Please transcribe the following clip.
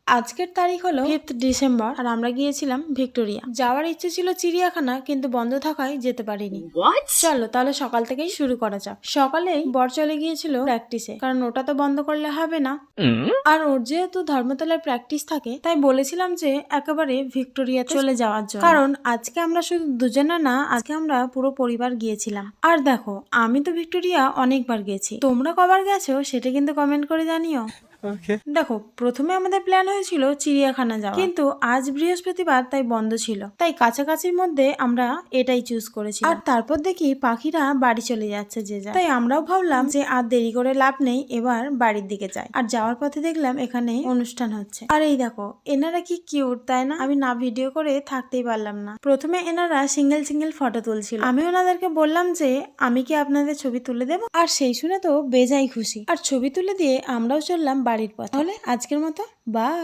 আজকের তারিখ হলো 5 ডিসেম্বর আর আমরা গিয়েছিলাম ভিক্টোরিয়া। যাওয়ার ইচ্ছে ছিল চিড়িয়াখানা, কিন্তু বন্ধ থাকায় যেতে পারিনি। চলো তাহলে সকাল থেকেই শুরু করা যাক। সকালেই বর চলে গিয়েছিল প্র্যাকটিসে, কারণ ওটা তো বন্ধ করলে হবে না। আর ওর যেহেতু ধর্মতলায় প্র্যাকটিস থাকে, তাই বলেছিলাম যে একেবারে ভিক্টোরিয়া চলে যাওয়ার জন্য, কারণ আজকে আমরা শুধু দুজনে না, আজকে আমরা পুরো পরিবার গিয়েছিলাম। আর দেখো, আমি তো ভিক্টোরিয়া অনেকবার গেছি, তোমরা কবার গেছো সেটা কিন্তু কমেন্ট করে জানিও। দেখো, প্রথমে আমাদের প্ল্যান হয়েছিল চিড়িয়াখানা যাওয়া, কিন্তু আজ বৃহস্পতিবার তাই বন্ধ ছিল, তাই কাছাকাছির মধ্যে আমরা এটাই চুজ করেছি। আর তারপর দেখি পাখিরা বাড়ি চলে যাচ্ছে যে যা, তাই আমরাও ভাবলাম যে আর দেরি করে লাভ নেই, এবার বাড়ির দিকে যাই। আর যাওয়ার পথে দেখলাম এখানে অনুষ্ঠান হচ্ছে। আর এই দেখো, এনারা কি কিউট, তাই না? আমি না ভিডিও করে থাকতেই পারলাম না। প্রথমে এনারা সিঙ্গেল সিঙ্গেল ফটো তুলছিল, আমি ওনাদেরকে বললাম যে আমি কি আপনাদের ছবি তুলে দেবো, আর সেই শুনে তো বেজাই খুশি। আর ছবি তুলে দিয়ে আমরাও চললাম বাড়ির পথে। তাহলে আজকের মতো বাই।